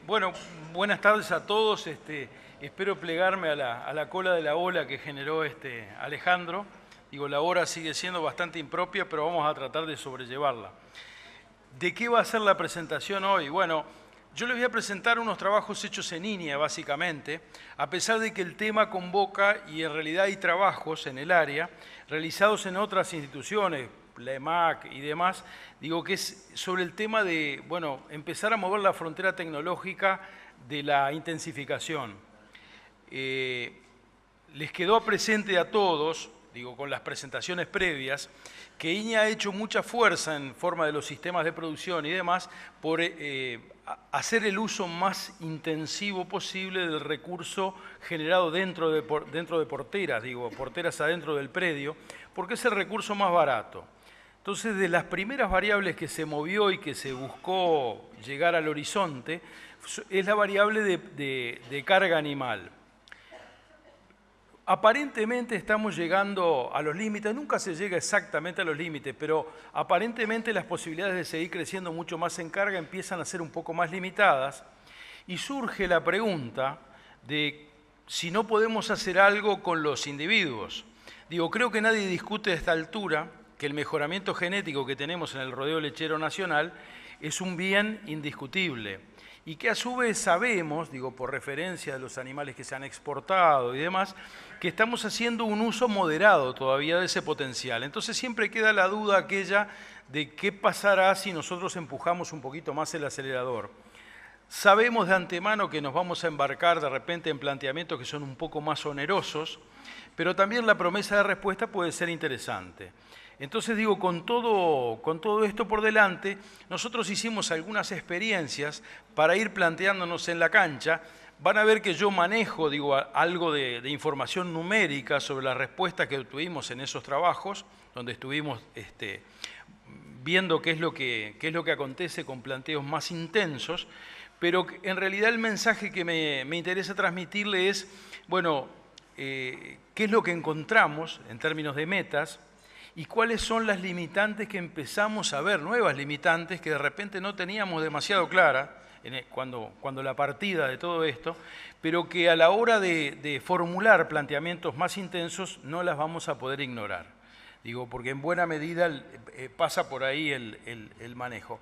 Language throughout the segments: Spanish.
Bueno, buenas tardes a todos. Espero plegarme a la cola de la ola que generó Alejandro. Digo, la hora sigue siendo bastante impropia, pero vamos a tratar de sobrellevarla. ¿De qué va a ser la presentación hoy? Bueno, yo les voy a presentar unos trabajos hechos en INEA, básicamente, a pesar de que el tema convoca, y en realidad hay trabajos en el área, realizados en otras instituciones, la EMAC y demás, digo que es sobre el tema de, bueno, empezar a mover la frontera tecnológica de la intensificación. Les quedó presente a todos, digo, con las presentaciones previas, que INEA ha hecho mucha fuerza en forma de los sistemas de producción y demás por hacer el uso más intensivo posible del recurso generado dentro de porteras, digo, porteras adentro del predio, porque es el recurso más barato. Entonces, de las primeras variables que se movió y que se buscó llegar al horizonte, es la variable de carga animal. Aparentemente estamos llegando a los límites, nunca se llega exactamente a los límites, pero aparentemente las posibilidades de seguir creciendo mucho más en carga empiezan a ser un poco más limitadas y surge la pregunta de si no podemos hacer algo con los individuos. Digo, creo que nadie discute a esta altura que el mejoramiento genético que tenemos en el rodeo lechero nacional es un bien indiscutible y que a su vez sabemos, digo, por referencia de los animales que se han exportado y demás, que estamos haciendo un uso moderado todavía de ese potencial. Entonces siempre queda la duda aquella de qué pasará si nosotros empujamos un poquito más el acelerador. Sabemos de antemano que nos vamos a embarcar de repente en planteamientos que son un poco más onerosos, pero también la promesa de respuesta puede ser interesante. Entonces digo, con todo esto por delante, nosotros hicimos algunas experiencias para ir planteándonos en la cancha. Van a ver que yo manejo, digo, algo de información numérica sobre las respuestas que obtuvimos en esos trabajos, donde estuvimos viendo qué es lo que acontece con planteos más intensos, pero en realidad el mensaje que me interesa transmitirle es, bueno, qué es lo que encontramos en términos de metas, y cuáles son las limitantes que empezamos a ver, nuevas limitantes que de repente no teníamos demasiado claras cuando la partida de todo esto, pero que a la hora de formular planteamientos más intensos no las vamos a poder ignorar. Digo, porque en buena medida pasa por ahí el manejo.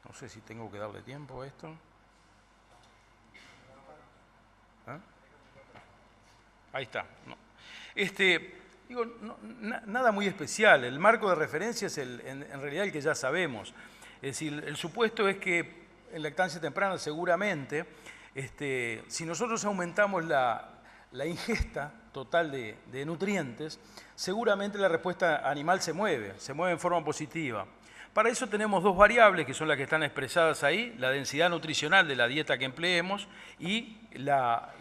No sé si tengo que darle tiempo a esto. ¿Ah? Ahí está. No. Digo, nada muy especial. El marco de referencia es en realidad el que ya sabemos. Es decir, el supuesto es que en lactancia temprana seguramente, si nosotros aumentamos la ingesta total de nutrientes, seguramente la respuesta animal se mueve en forma positiva. Para eso tenemos dos variables que son las que están expresadas ahí, la densidad nutricional de la dieta que empleemos y la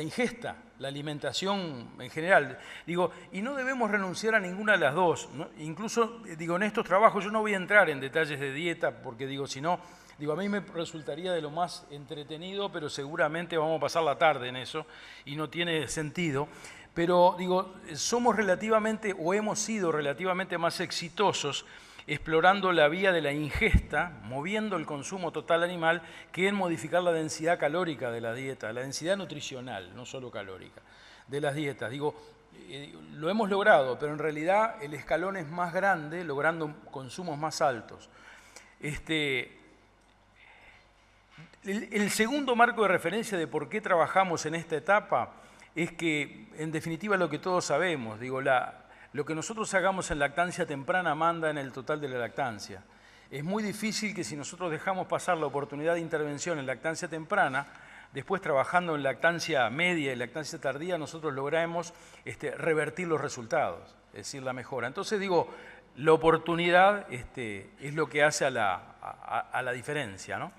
ingesta, la alimentación en general. Digo, y no debemos renunciar a ninguna de las dos, ¿no? Incluso, digo, en estos trabajos yo no voy a entrar en detalles de dieta, porque digo, si no, digo, a mí me resultaría de lo más entretenido, pero seguramente vamos a pasar la tarde en eso y no tiene sentido. Pero digo, somos relativamente, o hemos sido relativamente más exitosos explorando la vía de la ingesta, moviendo el consumo total animal, que en modificar la densidad calórica de la dieta, la densidad nutricional, no solo calórica, de las dietas. Digo, lo hemos logrado, pero en realidad el escalón es más grande, logrando consumos más altos. El segundo marco de referencia de por qué trabajamos en esta etapa es que, en definitiva, lo que todos sabemos, digo, lo que nosotros hagamos en lactancia temprana manda en el total de la lactancia. Es muy difícil que si nosotros dejamos pasar la oportunidad de intervención en lactancia temprana, después trabajando en lactancia media y lactancia tardía, nosotros logremos revertir los resultados, es decir, la mejora. Entonces digo, la oportunidad es lo que hace a la diferencia, ¿no?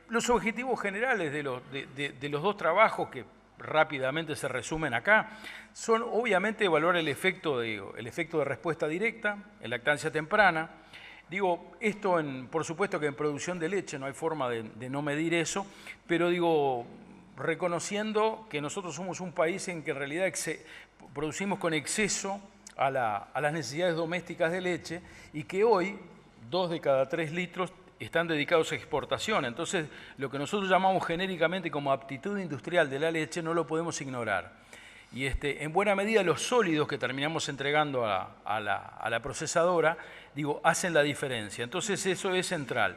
Los objetivos generales de los dos trabajos que rápidamente se resumen acá, son obviamente evaluar el efecto de respuesta directa en lactancia temprana. Digo, esto por supuesto que en producción de leche no hay forma de no medir eso, pero digo, reconociendo que nosotros somos un país en que en realidad producimos con exceso a las necesidades domésticas de leche y que hoy 2 de cada 3 litros están dedicados a exportación. Entonces, lo que nosotros llamamos genéricamente como aptitud industrial de la leche no lo podemos ignorar. Y en buena medida los sólidos que terminamos entregando a la procesadora, digo, hacen la diferencia. Entonces eso es central.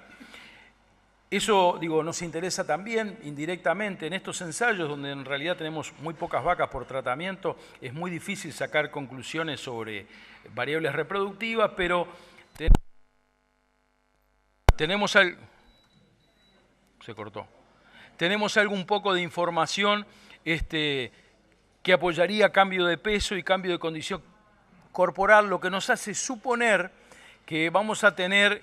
Eso, digo, nos interesa también indirectamente en estos ensayos donde en realidad tenemos muy pocas vacas por tratamiento, es muy difícil sacar conclusiones sobre variables reproductivas, pero tenemos algo... Se cortó. Tenemos algún poco de información que apoyaría cambio de peso y cambio de condición corporal, lo que nos hace suponer que vamos a tener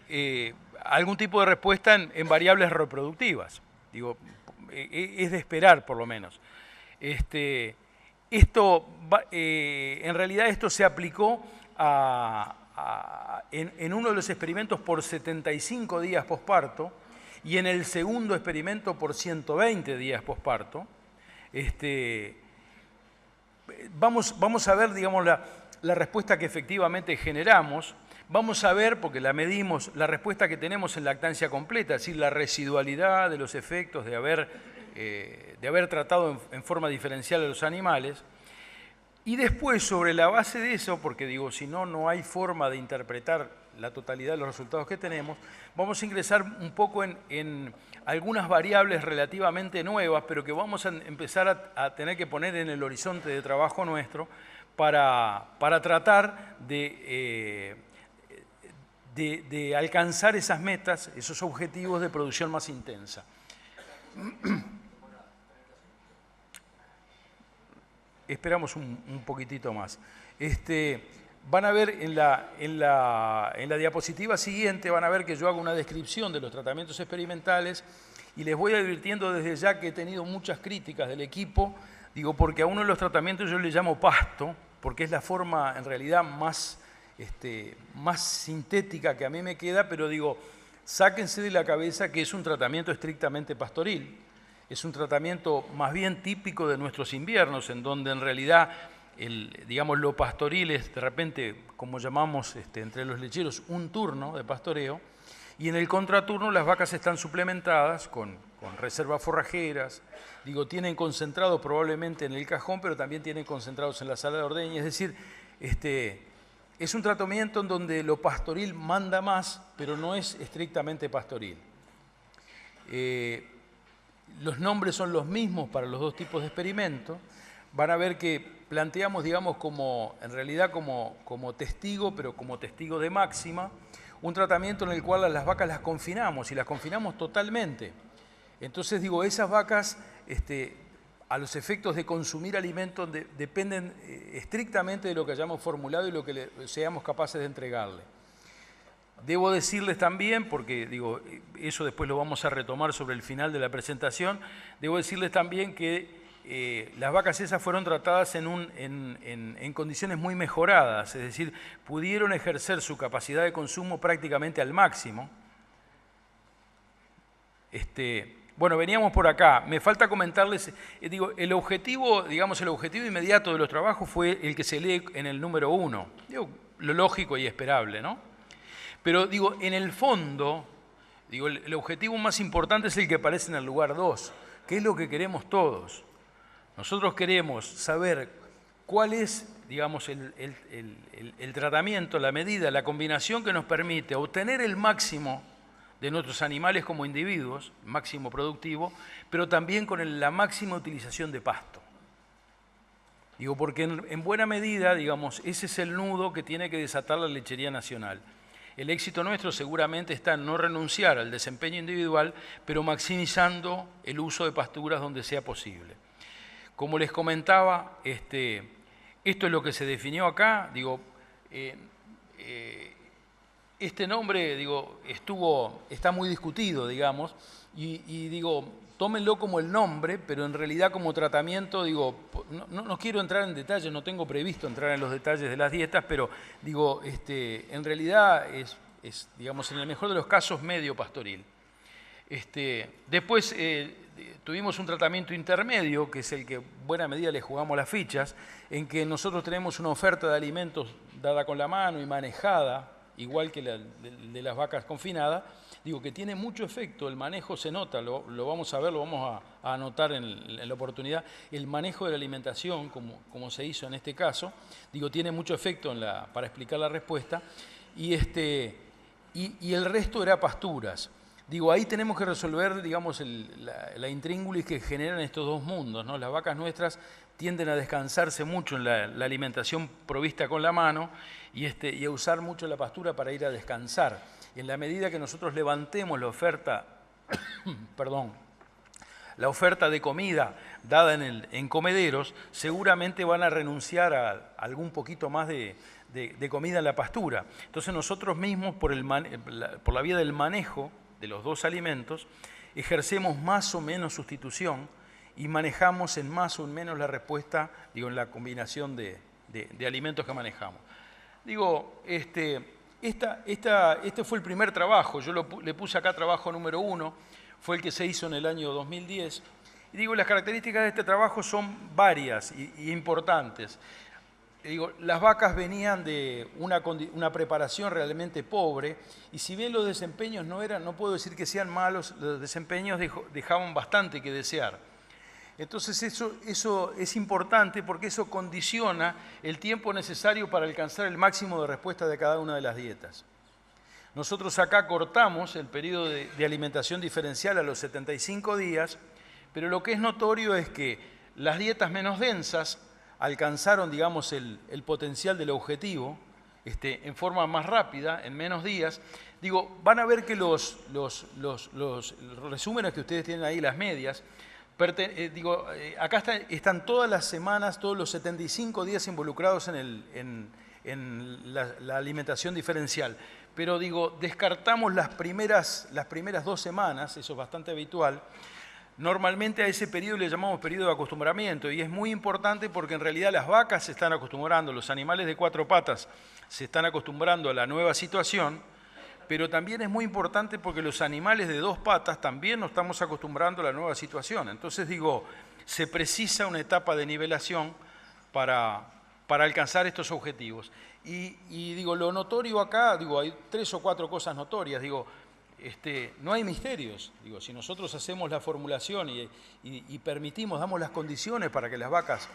algún tipo de respuesta en variables reproductivas. Digo, es de esperar por lo menos. En realidad esto se aplicó en uno de los experimentos por 75 días posparto y en el segundo experimento por 120 días posparto. Vamos a ver, digamos, la respuesta que efectivamente generamos. Vamos a ver, porque la medimos, la respuesta que tenemos en lactancia completa, es decir, la residualidad de los efectos de haber tratado en forma diferencial a los animales. Y después, sobre la base de eso, porque digo, si no, no hay forma de interpretar la totalidad de los resultados que tenemos, vamos a ingresar un poco en algunas variables relativamente nuevas, pero que vamos a empezar a tener que poner en el horizonte de trabajo nuestro para tratar de alcanzar esas metas, esos objetivos de producción más intensa. Esperamos un poquitito más. Van a ver en la diapositiva siguiente, van a ver que yo hago una descripción de los tratamientos experimentales y les voy advirtiendo desde ya que he tenido muchas críticas del equipo, digo, porque a uno de los tratamientos yo le llamo pasto, porque es la forma en realidad más sintética que a mí me queda, pero digo, sáquense de la cabeza que es un tratamiento estrictamente pastoril. Es un tratamiento más bien típico de nuestros inviernos, en donde en realidad, digamos, lo pastoril es de repente, como llamamos entre los lecheros, un turno de pastoreo, y en el contraturno las vacas están suplementadas con reservas forrajeras, digo, tienen concentrados probablemente en el cajón, pero también tienen concentrados en la sala de ordeña, es decir, es un tratamiento en donde lo pastoril manda más, pero no es estrictamente pastoril. Los nombres son los mismos para los dos tipos de experimentos. Van a ver que planteamos, digamos, en realidad como testigo, pero como testigo de máxima, un tratamiento en el cual a las vacas las confinamos, y las confinamos totalmente. Entonces, digo, esas vacas, a los efectos de consumir alimentos, dependen estrictamente de lo que hayamos formulado y lo que seamos capaces de entregarle. Debo decirles también, porque digo, eso después lo vamos a retomar sobre el final de la presentación, debo decirles también que las vacas esas fueron tratadas en condiciones muy mejoradas, es decir, pudieron ejercer su capacidad de consumo prácticamente al máximo. Bueno, veníamos por acá. Me falta comentarles, digo, el objetivo inmediato de los trabajos fue el que se lee en el número 1. Digo, lo lógico y esperable, ¿no? Pero digo, en el fondo, digo, el objetivo más importante es el que aparece en el lugar 2, que es lo que queremos todos. Nosotros queremos saber cuál es, digamos, el tratamiento, la medida, la combinación que nos permite obtener el máximo de nuestros animales como individuos, máximo productivo, pero también con la máxima utilización de pasto. Digo, porque en buena medida, digamos, ese es el nudo que tiene que desatar la lechería nacional. El éxito nuestro seguramente está en no renunciar al desempeño individual, pero maximizando el uso de pasturas donde sea posible. Como les comentaba, esto es lo que se definió acá. Digo, este nombre, digo, está muy discutido, digamos, y digo, tómenlo como el nombre, pero en realidad como tratamiento, digo, no quiero entrar en detalles, no tengo previsto entrar en los detalles de las dietas, pero digo, en realidad es, digamos, en el mejor de los casos, medio pastoril. Después, tuvimos un tratamiento intermedio, que es el que en buena medida le jugamos las fichas, en que nosotros tenemos una oferta de alimentos dada con la mano y manejada, igual que la de las vacas confinadas. Digo que tiene mucho efecto, el manejo se nota, lo vamos a ver, lo vamos a anotar en la oportunidad. El manejo de la alimentación, como se hizo en este caso, digo, tiene mucho efecto para explicar la respuesta. Y el resto era pasturas. Digo, ahí tenemos que resolver, digamos, la intríngulis que generan estos dos mundos, ¿no? Las vacas nuestras tienden a descansarse mucho en la alimentación provista con la mano y a usar mucho la pastura para ir a descansar. En la medida que nosotros levantemos la oferta, perdón, la oferta de comida dada en comederos, seguramente van a renunciar a algún poquito más de comida en la pastura. Entonces nosotros mismos, por la vía del manejo de los dos alimentos, ejercemos más o menos sustitución y manejamos en más o menos la respuesta, digo, en la combinación de alimentos que manejamos. Digo, este fue el primer trabajo, yo le puse acá trabajo número 1, fue el que se hizo en el año 2010. Y digo, las características de este trabajo son varias y importantes. Digo, las vacas venían de una preparación realmente pobre y si bien los desempeños no puedo decir que sean malos, los desempeños dejaban bastante que desear. Entonces eso es importante porque eso condiciona el tiempo necesario para alcanzar el máximo de respuesta de cada una de las dietas. Nosotros acá cortamos el periodo de alimentación diferencial a los 75 días, pero lo que es notorio es que las dietas menos densas alcanzaron, digamos, el potencial del objetivo en forma más rápida, en menos días. Digo, van a ver que los resúmenes que ustedes tienen ahí, las medias, acá están todas las semanas, todos los 75 días involucrados en la alimentación diferencial. Pero digo, descartamos las primeras 2 semanas, eso es bastante habitual. Normalmente a ese periodo le llamamos periodo de acostumbramiento y es muy importante porque en realidad las vacas se están acostumbrando, los animales de 4 patas se están acostumbrando a la nueva situación, pero también es muy importante porque los animales de 2 patas también nos estamos acostumbrando a la nueva situación. Entonces digo, se precisa una etapa de nivelación para alcanzar estos objetivos. Y digo, lo notorio acá, digo, hay 3 o 4 cosas notorias, digo, no hay misterios. Digo, si nosotros hacemos la formulación y permitimos, damos las condiciones para que las vacas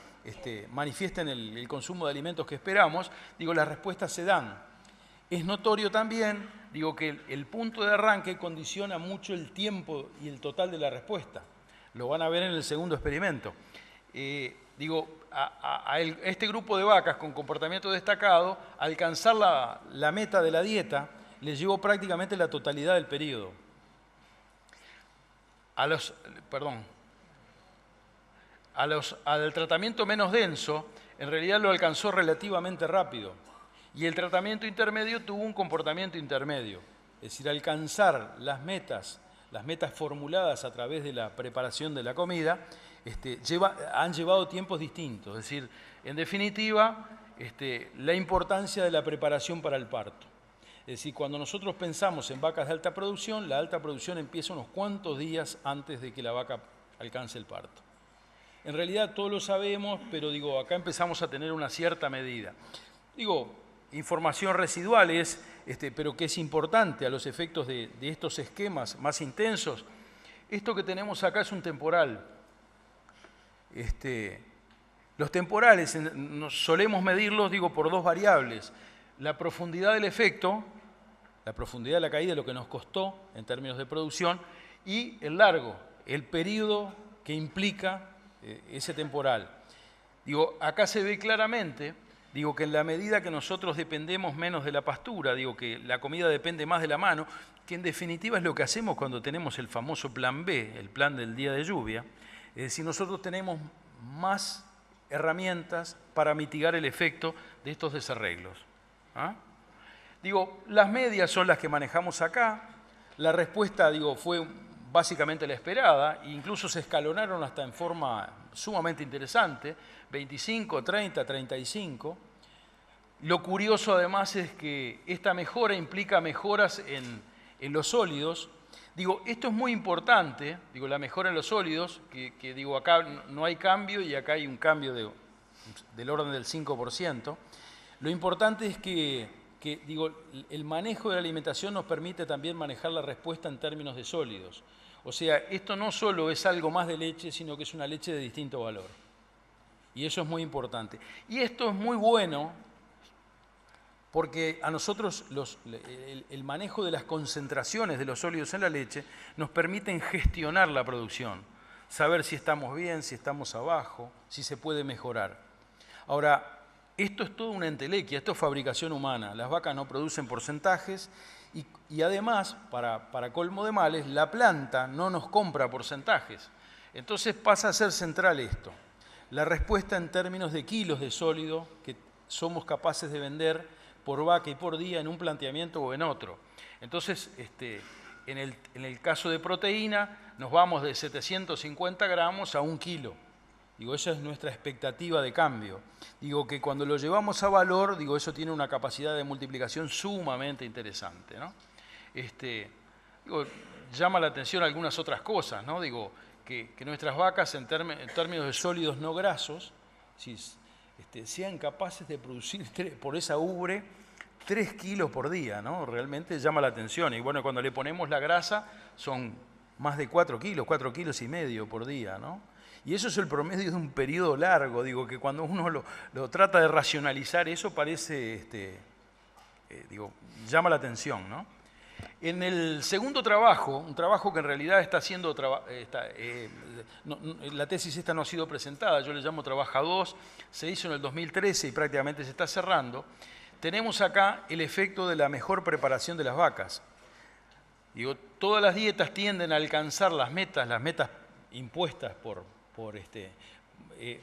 manifiesten el consumo de alimentos que esperamos, digo, las respuestas se dan. Es notorio también, digo, que el punto de arranque condiciona mucho el tiempo y el total de la respuesta. Lo van a ver en el segundo experimento. Digo, a este grupo de vacas con comportamiento destacado, alcanzar la meta de la dieta les llevó prácticamente la totalidad del periodo. Al tratamiento menos denso, en realidad lo alcanzó relativamente rápido. Y el tratamiento intermedio tuvo un comportamiento intermedio. Es decir, alcanzar las metas formuladas a través de la preparación de la comida, han llevado tiempos distintos. Es decir, en definitiva, la importancia de la preparación para el parto. Es decir, cuando nosotros pensamos en vacas de alta producción, la alta producción empieza unos cuantos días antes de que la vaca alcance el parto. En realidad todos lo sabemos, pero digo, acá empezamos a tener una cierta medida. Digo, información residual pero que es importante a los efectos de estos esquemas más intensos. Esto que tenemos acá es un temporal. Los temporales solemos medirlos, digo, por 2 variables. La profundidad del efecto, la profundidad de la caída, lo que nos costó en términos de producción, y el largo, el periodo que implica ese temporal. Digo, acá se ve claramente, digo, que en la medida que nosotros dependemos menos de la pastura, digo, que la comida depende más de la mano, que en definitiva es lo que hacemos cuando tenemos el famoso plan B, el plan del día de lluvia, es decir, nosotros tenemos más herramientas para mitigar el efecto de estos desarreglos. Digo, las medias son las que manejamos acá, la respuesta, digo, fue básicamente la esperada, e incluso se escalonaron hasta en forma sumamente interesante, 25, 30, 35. Lo curioso además es que esta mejora implica mejoras en los sólidos Digo, esto es muy importante, digo, la mejora en los sólidos, que digo, acá no hay cambio y acá hay un cambio del orden del 5%. Lo importante es que, digo, el manejo de la alimentación nos permite también manejar la respuesta en términos de sólidos. O sea, esto no solo es algo más de leche, sino que es una leche de distinto valor. Y eso es muy importante. Y esto es muy bueno porque a nosotros el manejo de las concentraciones de los sólidos en la leche nos permiten gestionar la producción, saber si estamos bien, si estamos abajo, si se puede mejorar. Ahora, esto es toda una entelequia, esto es fabricación humana. Las vacas no producen porcentajes y además, para colmo de males, la planta no nos compra porcentajes. Entonces pasa a ser central esto. La respuesta en términos de kilos de sólido que somos capaces de vender por vaca y por día en un planteamiento o en otro. Entonces, en el caso de proteína, nos vamos de 750 gramos a 1 kilo. Digo, esa es nuestra expectativa de cambio. Digo que cuando lo llevamos a valor, digo, eso tiene una capacidad de multiplicación sumamente interesante, ¿no? Digo, llama la atención algunas otras cosas, ¿no? Digo, que nuestras vacas en términos de sólidos no grasos, sean capaces de producir por esa ubre 3 kilos por día, ¿no? Realmente llama la atención. Y bueno, cuando le ponemos la grasa son más de 4 kilos y medio por día, ¿no? Y eso es el promedio de un periodo largo. Digo que cuando uno lo trata de racionalizar, eso parece, llama la atención, ¿no? En el segundo trabajo, un trabajo que en realidad está siendo, la tesis esta no ha sido presentada, yo le llamo Trabaja 2, se hizo en el 2013 y prácticamente se está cerrando, tenemos acá el efecto de la mejor preparación de las vacas. Digo, todas las dietas tienden a alcanzar las metas impuestas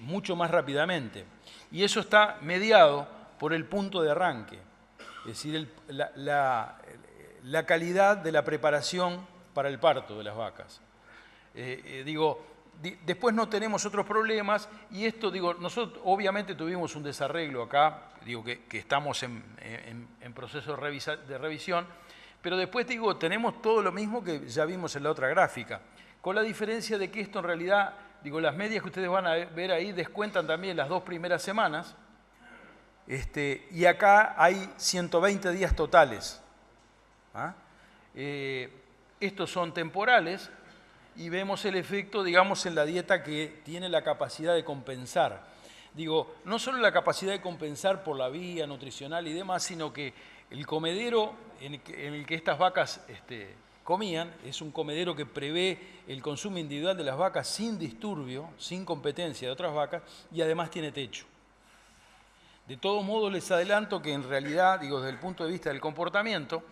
mucho más rápidamente. Y eso está mediado por el punto de arranque, es decir, la calidad de la preparación para el parto de las vacas. Después no tenemos otros problemas y esto, nosotros obviamente tuvimos un desarreglo acá, que estamos en proceso de revisión, pero después tenemos todo lo mismo que ya vimos en la otra gráfica, con la diferencia de que esto en realidad, las medias que ustedes van a ver ahí descuentan también las 2 primeras semanas, y acá hay 120 días totales. Estos son temporales y vemos el efecto, en la dieta que tiene la capacidad de compensar. No solo la capacidad de compensar por la vía nutricional y demás, sino que el comedero en el que estas vacas comían es un comedero que prevé el consumo individual de las vacas sin disturbio, sin competencia de otras vacas y además tiene techo. De todos modos les adelanto que en realidad, desde el punto de vista del comportamiento,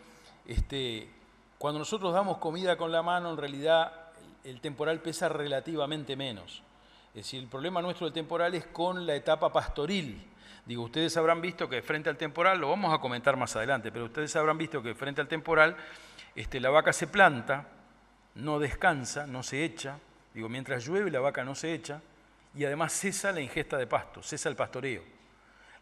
cuando nosotros damos comida con la mano, en realidad el temporal pesa relativamente menos. Es decir, el problema nuestro del temporal es con la etapa pastoril. Ustedes habrán visto que frente al temporal, lo vamos a comentar más adelante, pero ustedes habrán visto que frente al temporal la vaca se planta, no descansa, no se echa. Mientras llueve la vaca no se echa y además cesa la ingesta de pasto, cesa el pastoreo.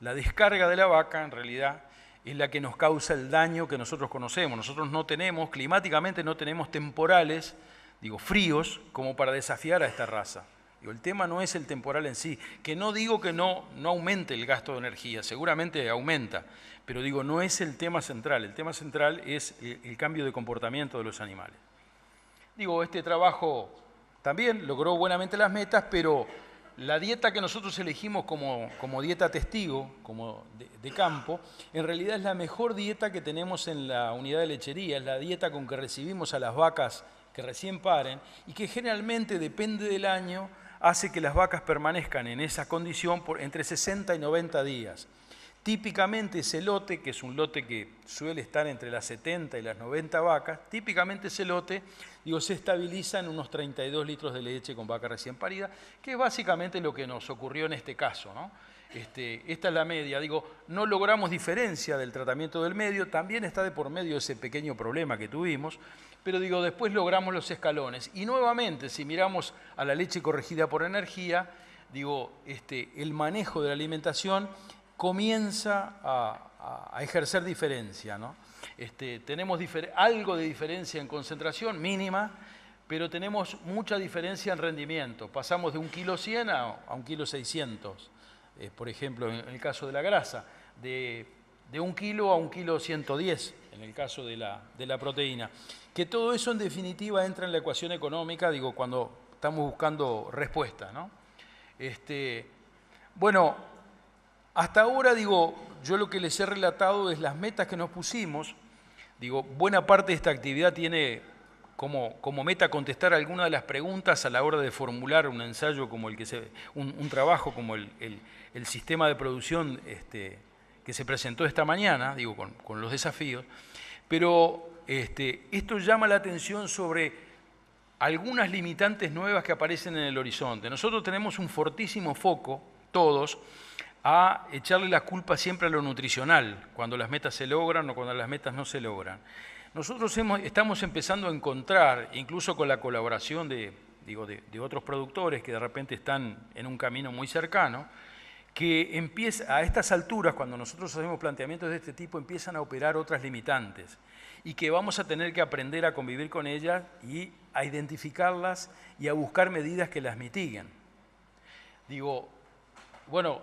La descarga de la vaca en realidad es la que nos causa el daño que nosotros conocemos. Nosotros no tenemos, climáticamente no tenemos temporales, fríos, como para desafiar a esta raza. El tema no es el temporal en sí, que no digo que no aumente el gasto de energía, seguramente aumenta, pero no es el tema central. El tema central es el cambio de comportamiento de los animales. Este trabajo también logró buenamente las metas, pero la dieta que nosotros elegimos como dieta testigo, como de campo, en realidad es la mejor dieta que tenemos en la unidad de lechería, es la dieta con que recibimos a las vacas que recién paren y que generalmente, depende del año, hace que las vacas permanezcan en esa condición por entre 60 y 90 días. Típicamente ese lote, que es un lote que suele estar entre las 70 y las 90 vacas, típicamente ese lote se estabiliza en unos 32 litros de leche con vaca recién parida, que es básicamente lo que nos ocurrió en este caso, ¿no? Esta es la media. No logramos diferencia del tratamiento del medio, también está de por medio ese pequeño problema que tuvimos, pero después logramos los escalones. Y nuevamente, si miramos a la leche corregida por energía, el manejo de la alimentación comienza a ejercer diferencia, ¿no? Tenemos algo de diferencia en concentración, mínima, pero tenemos mucha diferencia en rendimiento. Pasamos de 1,100 kg a 1,600 kg, por ejemplo, en el caso de la grasa, de 1 kilo a 1,110 kg, en el caso de la proteína. Que todo eso, en definitiva, entra en la ecuación económica, digo, cuando estamos buscando respuestas, ¿no? Bueno, hasta ahora, digo, yo lo que les he relatado es las metas que nos pusimos. Digo, buena parte de esta actividad tiene como meta contestar algunas de las preguntas a la hora de formular un ensayo como un trabajo como el sistema de producción que se presentó esta mañana, digo, con los desafíos. Pero esto llama la atención sobre algunas limitantes nuevas que aparecen en el horizonte. Nosotros tenemos un fortísimo foco, todos, a echarle la culpa siempre a lo nutricional, cuando las metas se logran o cuando las metas no se logran. Nosotros estamos empezando a encontrar, incluso con la colaboración de otros productores que de repente están en un camino muy cercano, que empieza, a estas alturas, cuando nosotros hacemos planteamientos de este tipo, empiezan a operar otras limitantes y que vamos a tener que aprender a convivir con ellas y a identificarlas y a buscar medidas que las mitiguen. Digo, bueno,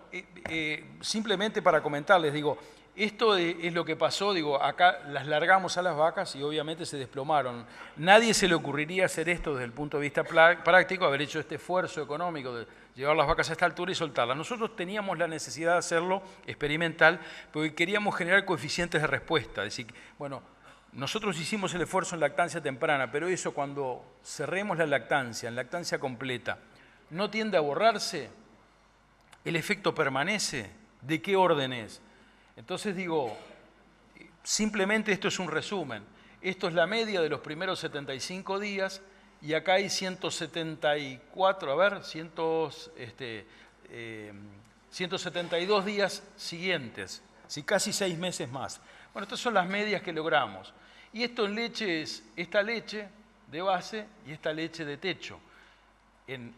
simplemente para comentarles, digo, esto es lo que pasó, digo, acá las largamos a las vacas y obviamente se desplomaron. Nadie se le ocurriría hacer esto desde el punto de vista práctico, haber hecho este esfuerzo económico de llevar las vacas a esta altura y soltarlas. Nosotros teníamos la necesidad de hacerlo experimental porque queríamos generar coeficientes de respuesta. Es decir, bueno, nosotros hicimos el esfuerzo en lactancia temprana, pero eso cuando cerremos la lactancia, en lactancia completa, no tiende a borrarse. ¿El efecto permanece? ¿De qué orden es? Entonces digo, simplemente esto es un resumen. Esto es la media de los primeros 75 días y acá hay 174, a ver, 172 días siguientes, ¿sí? Casi 6 meses más. Bueno, estas son las medias que logramos. Y esto en leche es esta leche de base y esta leche de techo. En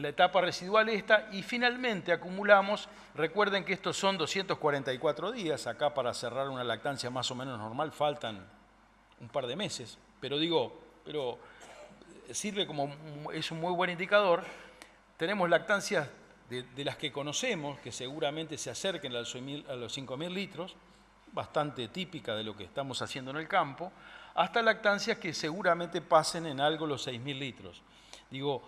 la etapa residual esta, y finalmente acumulamos, recuerden que estos son 244 días, acá para cerrar una lactancia más o menos normal faltan un par de meses, pero sirve como, es un muy buen indicador. Tenemos lactancias de las que conocemos, que seguramente se acerquen a los 5.000 litros, bastante típica de lo que estamos haciendo en el campo, hasta lactancias que seguramente pasen en algo los 6.000 litros. Digo,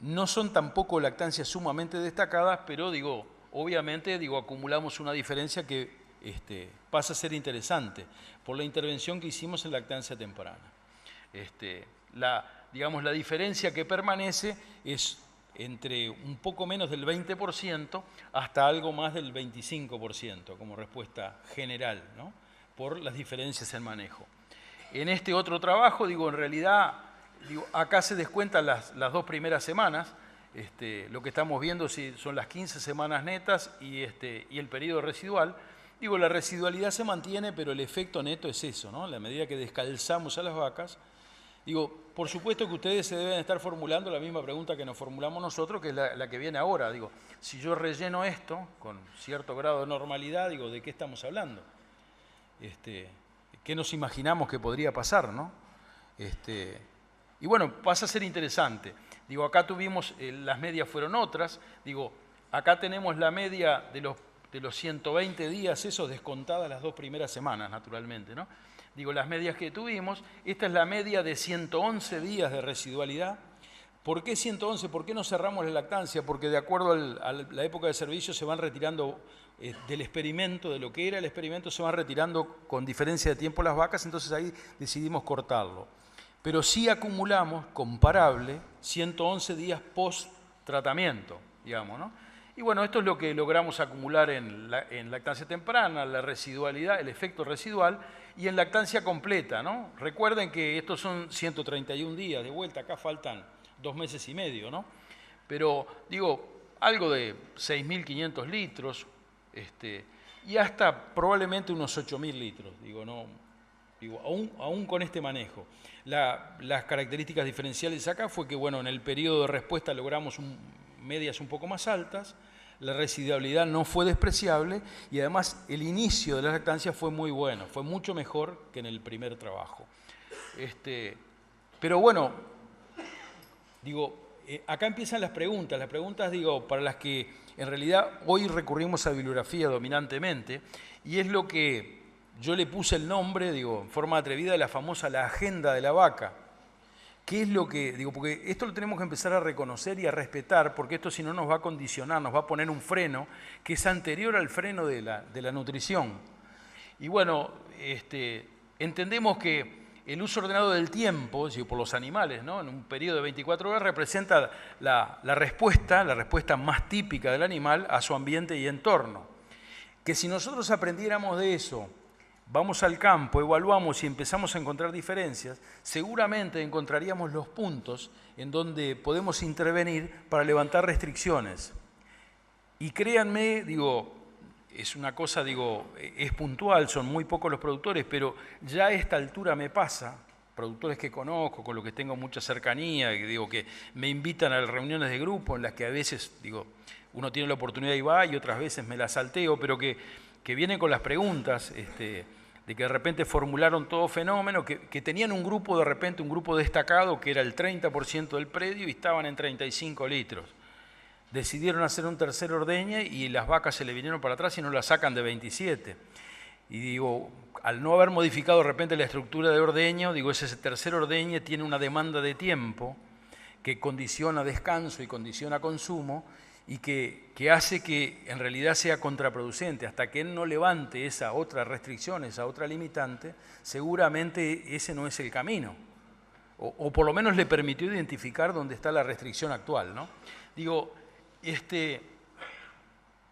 no son tampoco lactancias sumamente destacadas, pero digo, obviamente acumulamos una diferencia que pasa a ser interesante por la intervención que hicimos en lactancia temprana. La diferencia que permanece es entre un poco menos del 20% hasta algo más del 25% como respuesta general, ¿no? Por las diferencias en manejo. En este otro trabajo, en realidad, acá se descuentan las 2 primeras semanas. Lo que estamos viendo son las 15 semanas netas y el periodo residual. La residualidad se mantiene, pero el efecto neto es eso, ¿no? A la medida que descalzamos a las vacas. Por supuesto que ustedes se deben estar formulando la misma pregunta que nos formulamos nosotros, que es la que viene ahora. Si yo relleno esto con cierto grado de normalidad, ¿de qué estamos hablando? ¿Qué nos imaginamos que podría pasar, no? Y bueno, pasa a ser interesante. Acá tuvimos, las medias fueron otras. Acá tenemos la media de los 120 días, esos descontadas las 2 primeras semanas, naturalmente, ¿no? Las medias que tuvimos. Esta es la media de 111 días de residualidad. ¿Por qué 111? ¿Por qué no cerramos la lactancia? Porque de acuerdo a la época de servicio se van retirando del experimento, de lo que era el experimento, se van retirando con diferencia de tiempo las vacas, entonces ahí decidimos cortarlo. Pero sí acumulamos, comparable, 111 días post-tratamiento, digamos, ¿no? Y bueno, esto es lo que logramos acumular en lactancia temprana, la residualidad, el efecto residual, y en lactancia completa, ¿no? Recuerden que estos son 131 días, de vuelta, acá faltan 2 meses y medio, ¿no? Pero, algo de 6.500 litros, y hasta probablemente unos 8.000 litros, aún con este manejo. Las características diferenciales acá fue que, bueno, en el periodo de respuesta logramos medias un poco más altas, la residuabilidad no fue despreciable y además el inicio de la lactancia fue muy bueno, fue mucho mejor que en el primer trabajo. Pero bueno, digo, acá empiezan las preguntas, digo, para las que en realidad hoy recurrimos a bibliografía dominantemente, y es lo que yo le puse el nombre, digo, en forma atrevida, la famosa la agenda de la vaca. ¿Qué es lo que, digo, porque esto lo tenemos que empezar a reconocer y a respetar, porque esto si no nos va a condicionar, nos va a poner un freno que es anterior al freno de la nutrición. Y bueno, entendemos que el uso ordenado del tiempo, por los animales, ¿no?, en un periodo de 24 horas, representa la respuesta más típica del animal a su ambiente y entorno. Que si nosotros aprendiéramos de eso, vamos al campo, evaluamos y empezamos a encontrar diferencias, seguramente encontraríamos los puntos en donde podemos intervenir para levantar restricciones. Y créanme, digo, es una cosa, digo, es puntual, son muy pocos los productores, pero ya a esta altura me pasa, productores que conozco, con los que tengo mucha cercanía, que digo que me invitan a reuniones de grupo en las que a veces, digo, uno tiene la oportunidad y va y otras veces me la salteo, pero que vienen con las preguntas, de que de repente formularon todo fenómeno, que tenían un grupo, de repente un grupo destacado que era el 30% del predio y estaban en 35 litros. Decidieron hacer un tercer ordeñe y las vacas se le vinieron para atrás y no las sacan de 27. Y digo, al no haber modificado de repente la estructura de ordeño, digo, ese tercer ordeñe tiene una demanda de tiempo que condiciona descanso y condiciona consumo y que hace que en realidad sea contraproducente. Hasta que él no levante esa otra restricción, esa otra limitante, seguramente ese no es el camino. O por lo menos le permitió identificar dónde está la restricción actual, ¿no? Digo,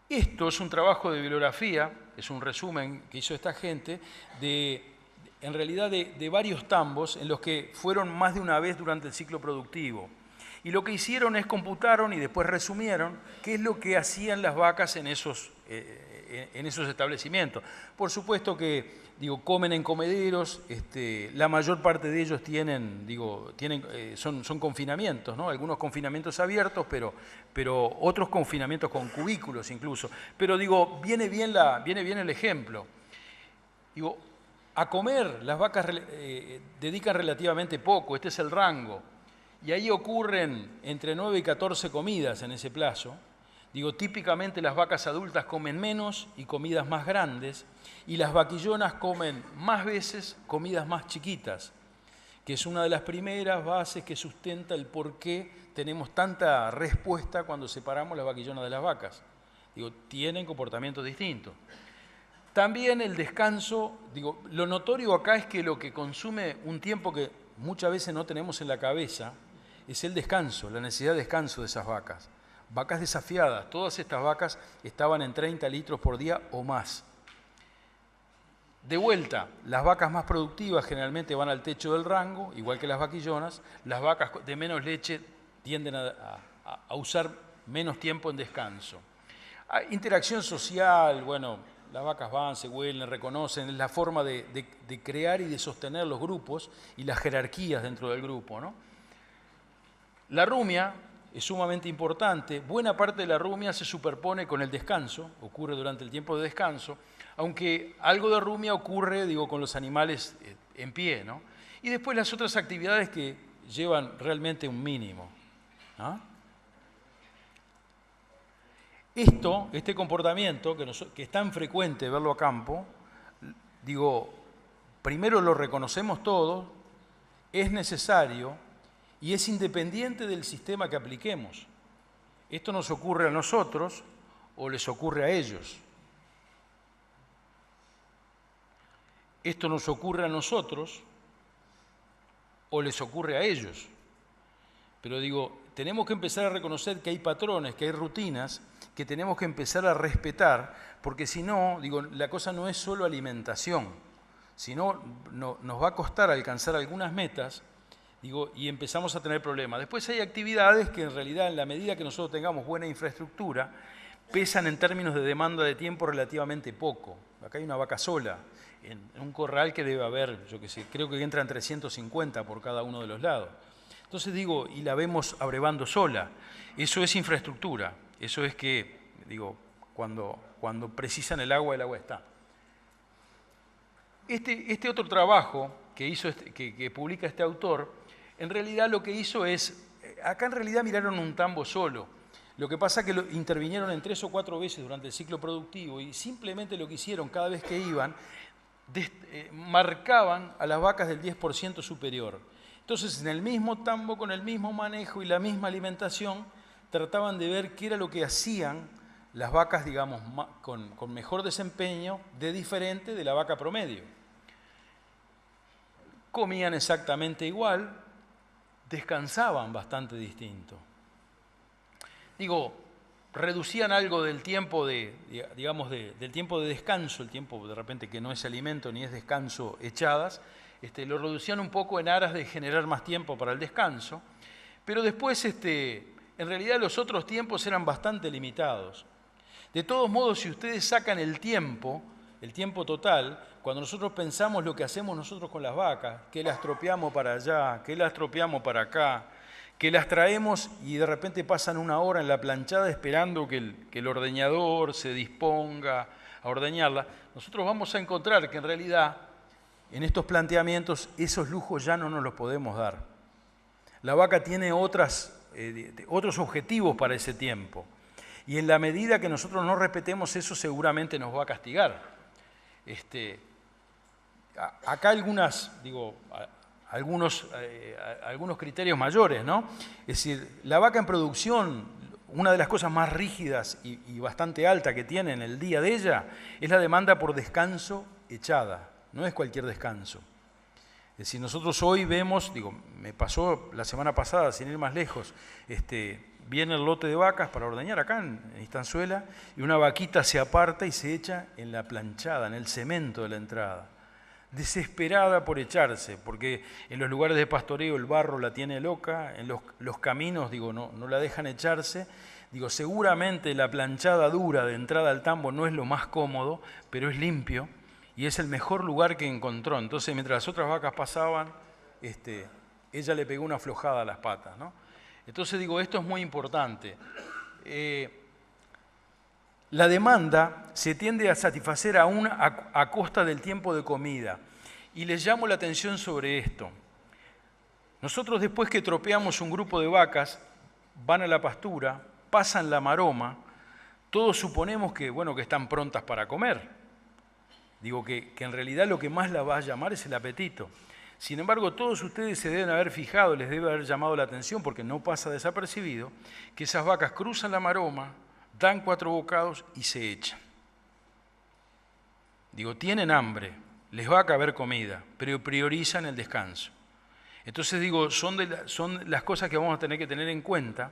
esto es un trabajo de bibliografía, es un resumen que hizo esta gente, en realidad de varios tambos en los que fueron más de una vez durante el ciclo productivo. Y lo que hicieron es computaron y después resumieron qué es lo que hacían las vacas en esos establecimientos. Por supuesto que, digo, comen en comederos, la mayor parte de ellos son confinamientos, ¿no? Algunos confinamientos abiertos, pero otros confinamientos con cubículos incluso. Pero digo, viene bien el ejemplo. Digo, a comer las vacas dedican relativamente poco, este es el rango. Y ahí ocurren entre 9 y 14 comidas en ese plazo. Digo, típicamente las vacas adultas comen menos y comidas más grandes, y las vaquillonas comen más veces comidas más chiquitas, que es una de las primeras bases que sustenta el por qué tenemos tanta respuesta cuando separamos las vaquillonas de las vacas. Digo, tienen comportamientos distintos. También el descanso, digo, lo notorio acá es que lo que consume un tiempo que muchas veces no tenemos en la cabeza es el descanso, la necesidad de descanso de esas vacas. Vacas desafiadas, todas estas vacas estaban en 30 litros por día o más. De vuelta, las vacas más productivas generalmente van al techo del rango, igual que las vaquillonas. Las vacas de menos leche tienden a usar menos tiempo en descanso. Interacción social, bueno, las vacas van, se huelen, reconocen, es la forma de crear y de sostener los grupos y las jerarquías dentro del grupo, ¿no? La rumia es sumamente importante. Buena parte de la rumia se superpone con el descanso, ocurre durante el tiempo de descanso, aunque algo de rumia ocurre, digo, con los animales en pie, ¿no? Y después las otras actividades que llevan realmente un mínimo, ¿no? Este comportamiento, que es tan frecuente verlo a campo, digo, primero lo reconocemos todos, es necesario y es independiente del sistema que apliquemos. Esto nos ocurre a nosotros o les ocurre a ellos. Esto nos ocurre a nosotros o les ocurre a ellos. Pero digo, tenemos que empezar a reconocer que hay patrones, que hay rutinas que tenemos que empezar a respetar, porque si no, digo, la cosa no es solo alimentación, sino nos va a costar alcanzar algunas metas, digo, y empezamos a tener problemas. Después hay actividades que en realidad, en la medida que nosotros tengamos buena infraestructura, pesan en términos de demanda de tiempo relativamente poco. Acá hay una vaca sola, en un corral que debe haber, yo qué sé, creo que entran 350 por cada uno de los lados. Entonces digo, y la vemos abrevando sola. Eso es infraestructura, eso es que digo, cuando precisan el agua está. Este otro trabajo que publica este autor, en realidad lo que hizo es, acá en realidad miraron un tambo solo. Lo que pasa es que intervinieron en 3 o 4 veces durante el ciclo productivo y simplemente lo que hicieron cada vez que iban, marcaban a las vacas del 10% superior. Entonces, en el mismo tambo, con el mismo manejo y la misma alimentación, trataban de ver qué era lo que hacían las vacas, digamos, con mejor desempeño, de diferente de la vaca promedio. Comían exactamente igual, descansaban bastante distinto. Digo, reducían algo del tiempo del tiempo de descanso, el tiempo de repente que no es alimento ni es descanso echadas, lo reducían un poco en aras de generar más tiempo para el descanso, pero después en realidad los otros tiempos eran bastante limitados. De todos modos, si ustedes sacan el tiempo total, cuando nosotros pensamos lo que hacemos nosotros con las vacas, que las tropeamos para allá, que las tropeamos para acá, que las traemos y de repente pasan 1 hora en la planchada esperando que el ordeñador se disponga a ordeñarla, nosotros vamos a encontrar que en realidad en estos planteamientos esos lujos ya no nos los podemos dar. La vaca tiene otros objetivos para ese tiempo y en la medida que nosotros no respetemos eso seguramente nos va a castigar. Acá algunos criterios mayores, ¿no? Es decir, la vaca en producción, una de las cosas más rígidas y bastante alta que tiene en el día de ella es la demanda por descanso echada, no es cualquier descanso. Es decir, nosotros hoy vemos, me pasó la semana pasada, sin ir más lejos, viene el lote de vacas para ordeñar acá en Estanzuela y una vaquita se aparta y se echa en la planchada, en el cemento de la entrada. Desesperada por echarse, porque en los lugares de pastoreo el barro la tiene loca, en los caminos no la dejan echarse. Seguramente la planchada dura de entrada al tambo no es lo más cómodo, pero es limpio y es el mejor lugar que encontró. Entonces, mientras las otras vacas pasaban, ella le pegó una aflojada a las patas, ¿no? Entonces esto es muy importante. La demanda se tiende a satisfacer aún a costa del tiempo de comida. Y les llamo la atención sobre esto. Nosotros después que tropeamos un grupo de vacas, van a la pastura, pasan la maroma, todos suponemos que están prontas para comer. Que en realidad lo que más la va a llamar es el apetito. Sin embargo, todos ustedes se deben haber fijado, les debe haber llamado la atención, porque no pasa desapercibido, que esas vacas cruzan la maroma, dan 4 bocados y se echan. Tienen hambre, les va a caber comida, pero priorizan el descanso. Entonces son las cosas que vamos a tener que tener en cuenta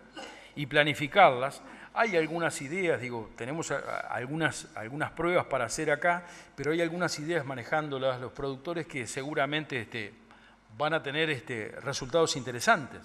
y planificarlas. Hay algunas ideas, tenemos algunas pruebas para hacer acá, pero hay algunas ideas manejándolas los productores que seguramente van a tener resultados interesantes.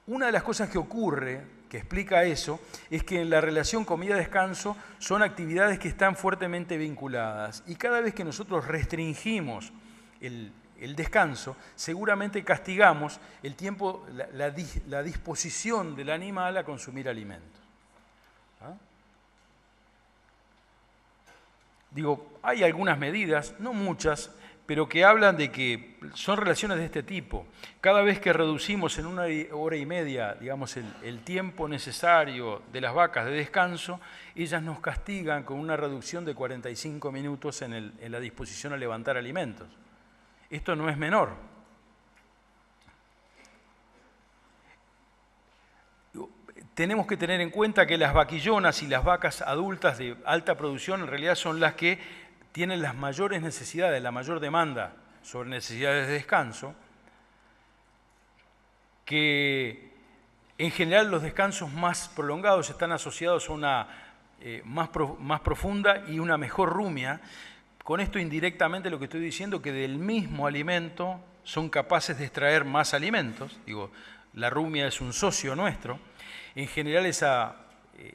Una de las cosas que ocurre, que explica eso, es que en la relación comida-descanso son actividades que están fuertemente vinculadas. Y cada vez que nosotros restringimos el descanso, seguramente castigamos el tiempo, la disposición del animal a consumir alimentos. ¿Ah? Hay algunas medidas, no muchas, pero que hablan de que son relaciones de este tipo. Cada vez que reducimos en 1 hora y media, el tiempo necesario de las vacas de descanso, ellas nos castigan con una reducción de 45 minutos en la disposición a levantar alimentos. Esto no es menor. Tenemos que tener en cuenta que las vaquillonas y las vacas adultas de alta producción en realidad son las que tienen las mayores necesidades, la mayor demanda sobre necesidades de descanso, que en general los descansos más prolongados están asociados a una más profunda y una mejor rumia. Con esto indirectamente lo que estoy diciendo es que del mismo alimento son capaces de extraer más alimentos. La rumia es un socio nuestro. En general esa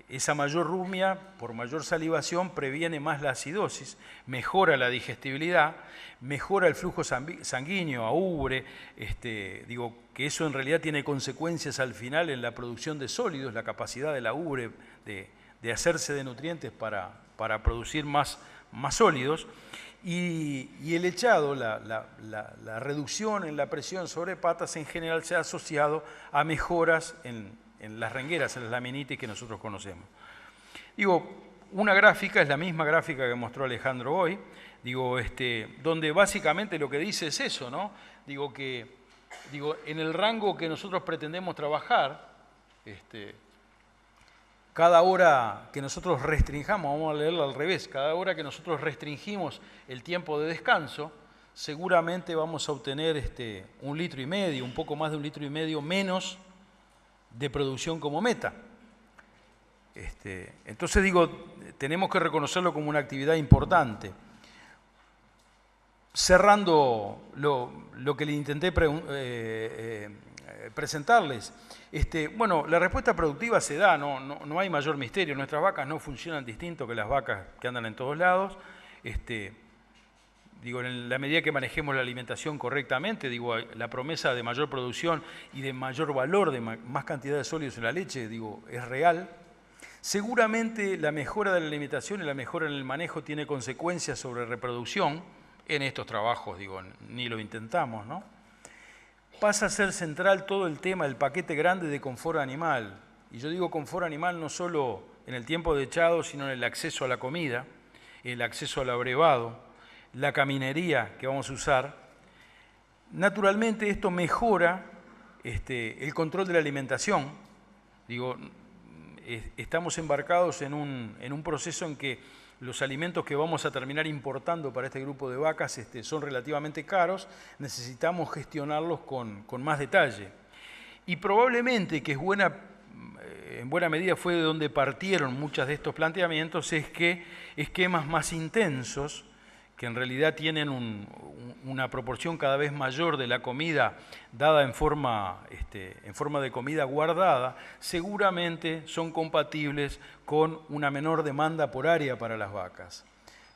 esa mayor rumia, por mayor salivación, previene más la acidosis, mejora la digestibilidad, mejora el flujo sanguíneo a ubre, digo que eso en realidad tiene consecuencias al final en la producción de sólidos, la capacidad de la ubre de hacerse de nutrientes para producir más sólidos, y el echado, la reducción en la presión sobre patas en general se ha asociado a mejoras en las rengueras, en las laminitis que nosotros conocemos. Digo, una gráfica es la misma gráfica que mostró Alejandro hoy, digo, donde básicamente lo que dice es eso, ¿no? Digo, en el rango que nosotros pretendemos trabajar, cada hora que nosotros restringamos, vamos a leerlo al revés, cada hora que nosotros restringimos el tiempo de descanso, seguramente vamos a obtener 1,5 litros, un poco más de 1,5 litros menos de producción como meta. Entonces digo, tenemos que reconocerlo como una actividad importante. Cerrando lo que le intenté presentarles, bueno, la respuesta productiva se da, no hay mayor misterio, nuestras vacas no funcionan distinto que las vacas que andan en todos lados. Digo, en la medida que manejemos la alimentación correctamente, digo, la promesa de mayor producción y de mayor valor, de más cantidad de sólidos en la leche, digo, es real. Seguramente la mejora de la alimentación y la mejora en el manejo tiene consecuencias sobre reproducción. En estos trabajos, digo, ni lo intentamos, ¿no? Pasa a ser central todo el tema, el paquete grande de confort animal. Y yo digo confort animal no solo en el tiempo de echado, sino en el acceso a la comida, el acceso al abrevado, la caminería que vamos a usar. Naturalmente esto mejora el control de la alimentación. Digo, estamos embarcados en un proceso en que los alimentos que vamos a terminar importando para este grupo de vacas son relativamente caros, necesitamos gestionarlos con más detalle. Y probablemente, que en buena medida fue de donde partieron muchos de estos planteamientos, es que esquemas más intensos, que en realidad tienen una proporción cada vez mayor de la comida dada en forma de comida guardada, seguramente son compatibles con una menor demanda por área para las vacas.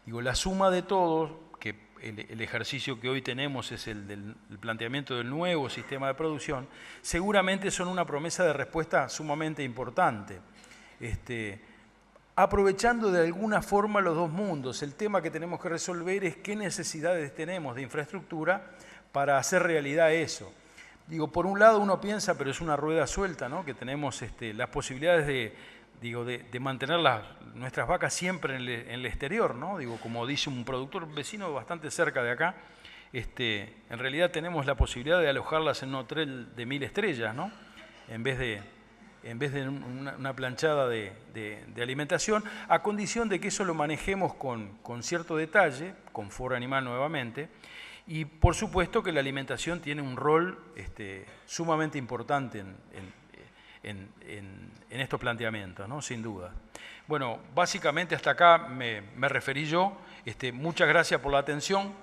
Digo, la suma de todo, que el ejercicio que hoy tenemos es el planteamiento del nuevo sistema de producción, seguramente son una promesa de respuesta sumamente importante. Aprovechando de alguna forma los dos mundos. El tema que tenemos que resolver es qué necesidades tenemos de infraestructura para hacer realidad eso. Digo, por un lado uno piensa, pero es una rueda suelta, ¿no? Que tenemos las posibilidades de mantener nuestras vacas siempre en el exterior, ¿no? Digo, como dice un productor vecino bastante cerca de acá, en realidad tenemos la posibilidad de alojarlas en un hotel de 1000 estrellas, ¿no? En vez de una planchada de alimentación, a condición de que eso lo manejemos con cierto detalle, confort animal nuevamente, y por supuesto que la alimentación tiene un rol sumamente importante en estos planteamientos, ¿no? Sin duda. Bueno, básicamente hasta acá me referí yo. Muchas gracias por la atención.